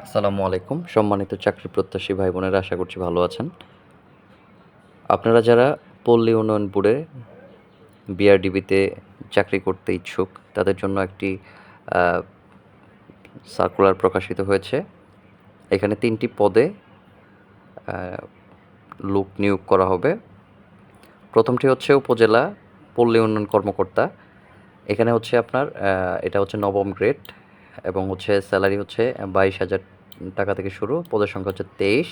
আসসালামু আলাইকুম। সম্মানিত চাকরি প্রত্যাশী ভাই বোনেরা, আশা করছি ভালো আছেন। আপনারা যারা পল্লী উন্নয়ন বোর্ডে বিআরডিবিতে চাকরি করতে ইচ্ছুক, তাদের জন্য একটি আ সার্কুলার প্রকাশিত হয়েছে। এখানে ৩ টি পদে আ লোক নিয়োগ করা হবে। প্রথমটি হচ্ছে উপজেলা পল্লী উন্নয়ন কর্মকর্তা। এখানে হচ্ছে আপনার এটা হচ্ছে নবম গ্রেড এবং হচ্ছে স্যালারি হচ্ছে 22,000 টাকা থেকে শুরু। পদের সংখ্যা হচ্ছে 23।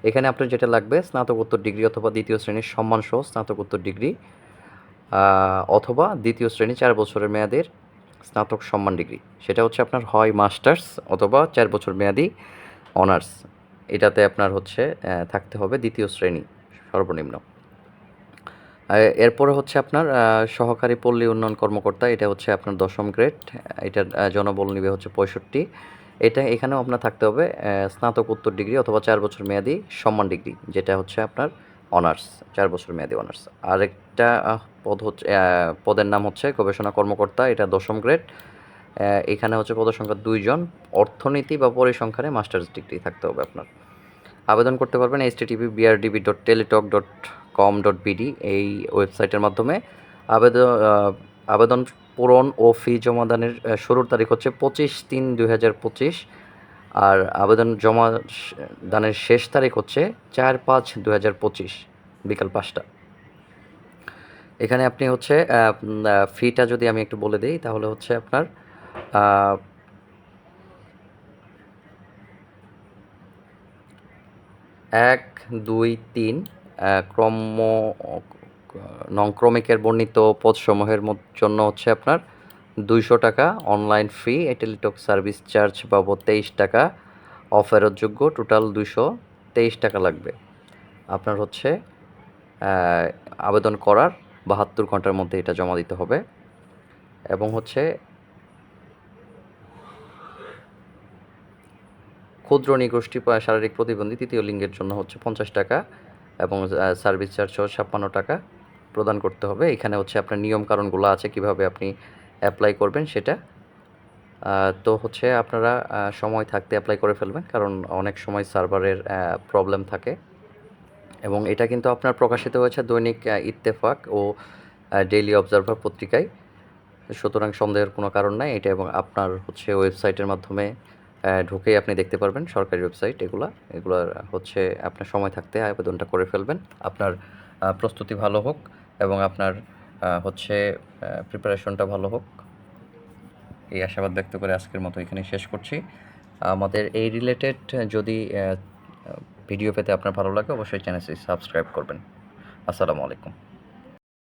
এখানে আপনার যেটা লাগবে স্নাতকোত্তর ডিগ্রি অথবা দ্বিতীয় শ্রেণীর সম্মানসহ স্নাতকোত্তর ডিগ্রি অথবা দ্বিতীয় শ্রেণী 4 বছরের মেয়াদের স্নাতক সম্মান ডিগ্রি। সেটা হচ্ছে আপনার হয় মাস্টার্স অথবা 4 বছর মেয়াদি অনার্স। এটাতে আপনার হচ্ছে থাকতে হবে দ্বিতীয় শ্রেণী সর্বনিম্ন। এরপরে হচ্ছে আপনার সহকারী পল্লী উন্নয়ন কর্মকর্তা, এটা হচ্ছে আপনার 10ম গ্রেড। এটার জনবল নিবে হচ্ছে 65। এখানেও আপনার থাকতে হবে স্নাতকোত্তর ডিগ্রি অথবা 4 বছর মেয়াদি সম্মান ডিগ্রি, যেটা হচ্ছে আপনার অনার্স, 4 বছর মেয়াদি অনার্স। আরেকটা পদ হচ্ছে পদের নাম হচ্ছে গবেষণা কর্মকর্তা, এটা 10ম গ্রেড। এখানে হচ্ছে পদের সংখ্যা 2 জন। অর্থনীতি বা পরিসংখ্যানে মাস্টার্স ডিগ্রি থাকতে হবে আপনার। আবেদন করতে পারবেন http://brdb.teletalk.com.bd এই ওয়েবসাইটের মাধ্যমে। আবেদন আবেদন পূরণ ও ফি জমাদানের শুরুর তারিখ হচ্ছে 25/3/2025। আর আবেদন দানের শেষ তারিখ হচ্ছে 4/5/2025 বিকাল 5টা। এখানে আপনি হচ্ছে ফিটা যদি আমি একটু বলে দিই, তাহলে হচ্ছে আপনার 1, 2, 3 ক্রমিকের বর্ণিত পদসমূহের জন্য হচ্ছে আপনার 200 টাকা online fee, Teletalk service charge বাবদ 23 টাকা অফেরতযোগ্য, টোটাল 223 টাকা লাগবে। আপনার হচ্ছে আবেদন করার 72 ঘন্টার মধ্যে এটা জমা দিতে হবে। এবং হচ্ছে ক্ষুদ্র নিগোষ্ঠী শারীরিক প্রতিবন্ধী তৃতীয় লিঙ্গের জন্য হচ্ছে 50 টাকা এবং সার্ভিস চার্জ সহ 56 টাকা প্রদান করতে হবে। এখানে হচ্ছে আপনার নিয়মকানুনগুলো আছে কীভাবে আপনি অ্যাপ্লাই করবেন সেটা। তো হচ্ছে আপনারা সময় থাকতে অ্যাপ্লাই করে ফেলবেন, কারণ অনেক সময় সার্ভারের প্রবলেম থাকে। এবং এটা কিন্তু আপনার প্রকাশিত হয়েছে দৈনিক ইত্তেফাক ও ডেইলি অবজারভার পত্রিকায়। সুতরাং সন্দেহের কোনো কারণ নাই এটা। এবং আপনার হচ্ছে ওয়েবসাইটের মাধ্যমে ঢুকেই আপনি দেখতে পারবেন, সরকারি ওয়েবসাইট এগুলার হচ্ছে আপনার সময় থাকতে আবেদনটা করে ফেলবেন। আপনার প্রস্তুতি ভালো হোক এবং আপনার হচ্ছে প্রিপারেশনটা ভালো হোক, এই আশাবাদ ব্যক্ত করে আজকের মতো এখানেই শেষ করছি। আমাদের এই রিলেটেড যদি ভিডিও পেতে আপনার ভালো লাগে, অবশ্যই চ্যানেলটি সাবস্ক্রাইব করবেন। আসসালামু আলাইকুম।